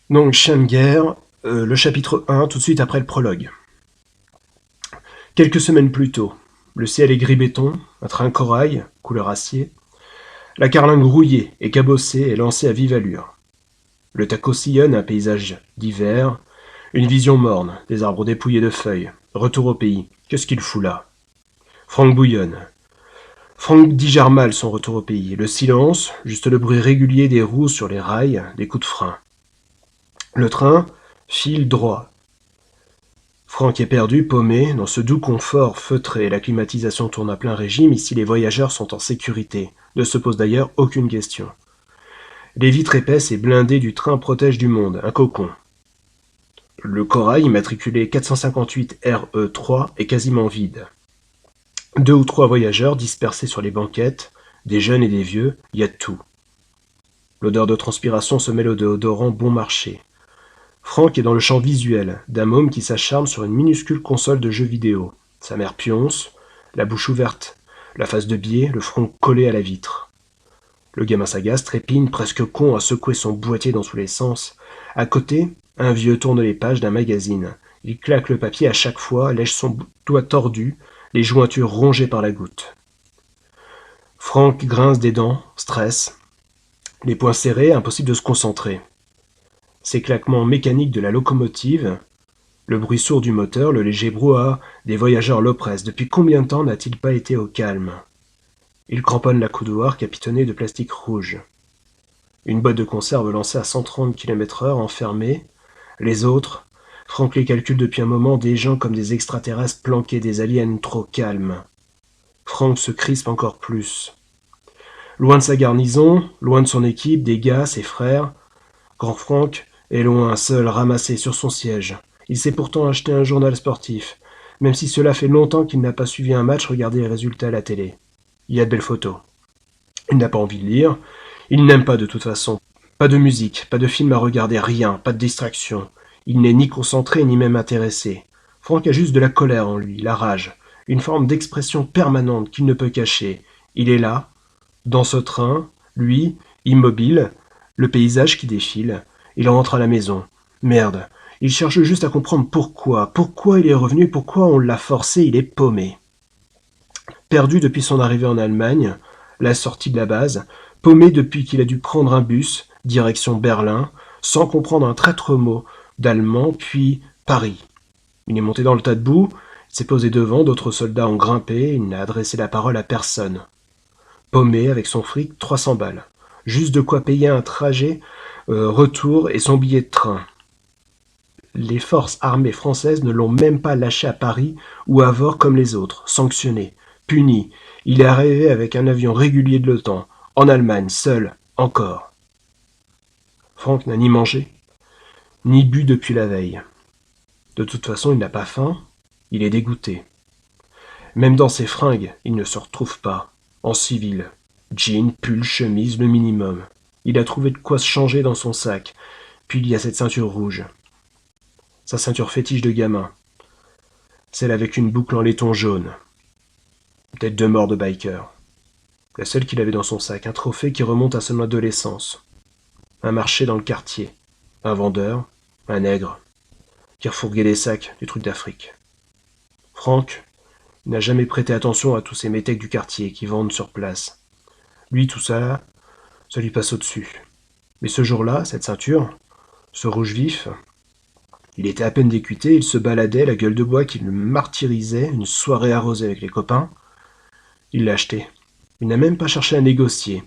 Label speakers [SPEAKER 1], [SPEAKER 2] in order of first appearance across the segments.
[SPEAKER 1] Donc, Chien de guerre, le chapitre 1, tout de suite après le prologue. Quelques semaines plus tôt, le ciel est gris béton, un train corail, couleur acier. La carlingue rouillée et cabossée est lancée à vive allure. Le taco sillonne un paysage d'hiver, une vision morne, des arbres dépouillés de feuilles. Retour au pays. Qu'est-ce qu'il fout là? Franck bouillonne. Franck digère mal son retour au pays. Le silence, juste le bruit régulier des roues sur les rails, des coups de frein. Le train file droit. Franck est perdu, paumé, dans ce doux confort feutré. La climatisation tourne à plein régime, ici les voyageurs sont en sécurité. Ne se pose d'ailleurs aucune question. Les vitres épaisses et blindées du train protègent du monde, un cocon. Le corail, immatriculé 458 RE3, est quasiment vide. 2 ou 3 voyageurs dispersés sur les banquettes, des jeunes et des vieux, il y a de tout. L'odeur de transpiration se mêle au déodorant bon marché. Franck est dans le champ visuel d'un môme qui s'acharne sur une minuscule console de jeux vidéo. Sa mère pionce, la bouche ouverte, la face de biais, le front collé à la vitre. Le gamin sagace trépigne, presque con, à secouer son boîtier dans tous les sens. À côté, un vieux tourne les pages d'un magazine. Il claque le papier à chaque fois, lèche son doigt tordu, les jointures rongées par la goutte. Franck grince des dents, stresse. Les poings serrés, impossible de se concentrer. Ces claquements mécaniques de la locomotive, le bruit sourd du moteur, le léger brouhaha des voyageurs l'oppressent. Depuis combien de temps n'a-t-il pas été au calme? Il cramponne la coudoir capitonnée de plastique rouge. Une boîte de conserve lancée à 130 km/h enfermée. Les autres, Franck les calcule depuis un moment, des gens comme des extraterrestres planqués, des aliens trop calmes. Franck se crispe encore plus. Loin de sa garnison, loin de son équipe, des gars, ses frères, Grand Franck est loin, seul, ramassé sur son siège. Il s'est pourtant acheté un journal sportif, même si cela fait longtemps qu'il n'a pas suivi un match, regardé les résultats à la télé. Il y a de belles photos. Il n'a pas envie de lire. Il n'aime pas de toute façon. Pas de musique, pas de film à regarder, rien, pas de distraction. Il n'est ni concentré ni même intéressé. Franck a juste de la colère en lui, la rage, une forme d'expression permanente qu'il ne peut cacher. Il est là, dans ce train, lui, immobile, le paysage qui défile. Il rentre à la maison. Merde, il cherche juste à comprendre pourquoi il est revenu, pourquoi on l'a forcé, il est paumé. Perdu depuis son arrivée en Allemagne, la sortie de la base, paumé depuis qu'il a dû prendre un bus, direction Berlin, sans comprendre un traître mot d'allemand, puis Paris. Il est monté dans le tas de boue, il s'est posé devant, d'autres soldats ont grimpé, il n'a adressé la parole à personne. Paumé avec son fric, 300 balles. Juste de quoi payer un trajet retour et son billet de train. Les forces armées françaises ne l'ont même pas lâché à Paris ou à Vore comme les autres, sanctionné, puni. Il est arrivé avec un avion régulier de l'OTAN, en Allemagne, seul, encore. Franck n'a ni mangé, ni bu depuis la veille. De toute façon, il n'a pas faim, il est dégoûté. Même dans ses fringues, il ne se retrouve pas, en civil. Jean, pull, chemise, le minimum. Il a trouvé de quoi se changer dans son sac. Puis il y a cette ceinture rouge. Sa ceinture fétiche de gamin. Celle avec une boucle en laiton jaune. Tête de mort de biker. La seule qu'il avait dans son sac, un trophée qui remonte à son adolescence. Un marché dans le quartier. Un vendeur, un nègre, qui refourguait des sacs, du truc d'Afrique. Franck n'a jamais prêté attention à tous ces métèques du quartier qui vendent sur place. Lui, tout ça lui passe au-dessus. Mais ce jour-là, cette ceinture, ce rouge vif, il était à peine décuté, il se baladait, la gueule de bois qui le martyrisait, une soirée arrosée avec les copains. Il l'a acheté. Il n'a même pas cherché à négocier.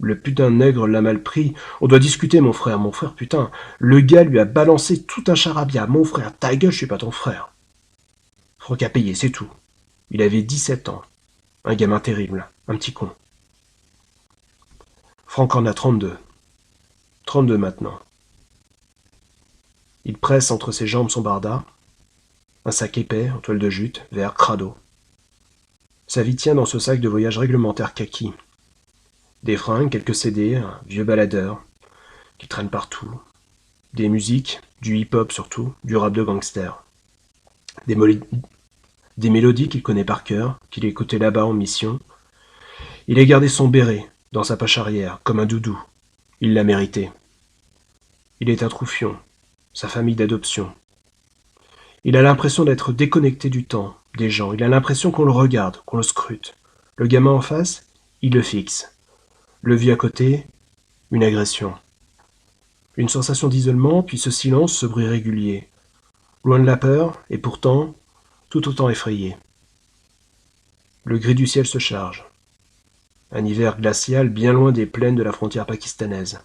[SPEAKER 1] Le putain de nègre l'a mal pris. On doit discuter, mon frère, putain. Le gars lui a balancé tout un charabia. Mon frère, ta gueule, je suis pas ton frère. Franck a payé, c'est tout. Il avait 17 ans. Un gamin terrible, un petit con. Franck en a 32. 32 maintenant. Il presse entre ses jambes son barda, un sac épais en toile de jute, vert crado. Sa vie tient dans ce sac de voyage réglementaire kaki. Des fringues, quelques CD, un vieux baladeur qui traîne partout. Des musiques, du hip-hop surtout, du rap de gangster. Des mélodies qu'il connaît par cœur, qu'il écoutait là-bas en mission. Il a gardé son béret dans sa poche arrière, comme un doudou. Il l'a mérité. Il est un troufion, sa famille d'adoption. Il a l'impression d'être déconnecté du temps, des gens. Il a l'impression qu'on le regarde, qu'on le scrute. Le gamin en face, il le fixe. Le vieux à côté, une agression. Une sensation d'isolement, puis ce silence, ce bruit régulier. Loin de la peur, et pourtant, tout autant effrayé. Le gris du ciel se charge. Un hiver glacial bien loin des plaines de la frontière pakistanaise.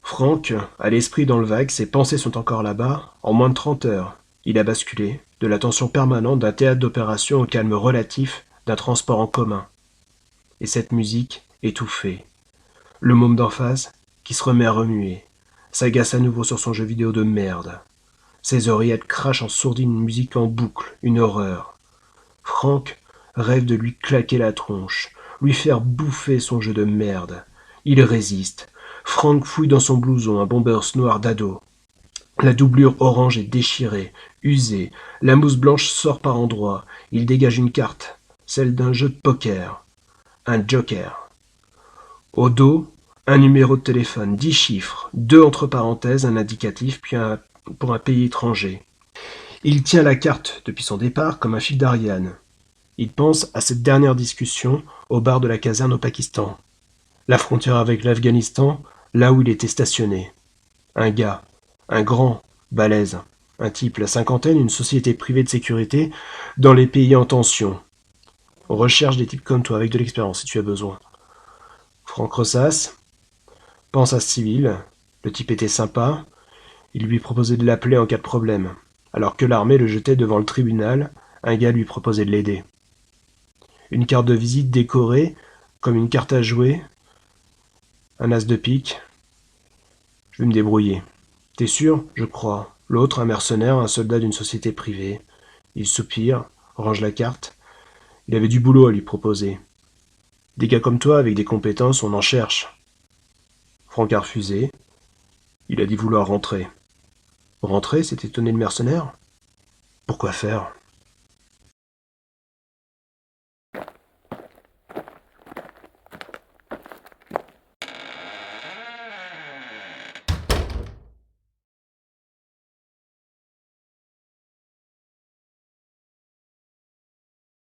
[SPEAKER 1] Franck a l'esprit dans le vague, ses pensées sont encore là-bas. En moins de 30 heures, il a basculé, de la tension permanente d'un théâtre d'opération au calme relatif d'un transport en commun. Et cette musique étouffée. Le môme d'en face, qui se remet à remuer, s'agace à nouveau sur son jeu vidéo de merde. Ses oreillettes crachent en sourdine une musique en boucle, une horreur. Franck rêve de lui claquer la tronche, lui faire bouffer son jeu de merde. Il résiste. Franck fouille dans son blouson un bombers noir d'ado. La doublure orange est déchirée, usée. La mousse blanche sort par endroits. Il dégage une carte, celle d'un jeu de poker. Un joker. Au dos, un numéro de téléphone, 10 chiffres, 2 entre parenthèses, un indicatif, puis pour un pays étranger. Il tient la carte depuis son départ comme un fil d'Ariane. Il pense à cette dernière discussion au bar de la caserne au Pakistan. La frontière avec l'Afghanistan, là où il était stationné. Un gars, un grand, balèze, un type, la cinquantaine, une société privée de sécurité dans les pays en tension. On recherche des types comme toi avec de l'expérience si tu as besoin. Franck ressasse, pense à ce civil. Le type était sympa. Il lui proposait de l'appeler en cas de problème. Alors que l'armée le jetait devant le tribunal, un gars lui proposait de l'aider. Une carte de visite décorée, comme une carte à jouer. Un as de pique. Je vais me débrouiller. T'es sûr? Je crois. L'autre, un mercenaire, un soldat d'une société privée. Il soupire, range la carte. Il avait du boulot à lui proposer. Des gars comme toi, avec des compétences, on en cherche. Franck a refusé. Il a dit vouloir rentrer. Rentrer, s'est étonné le mercenaire. Pourquoi faire?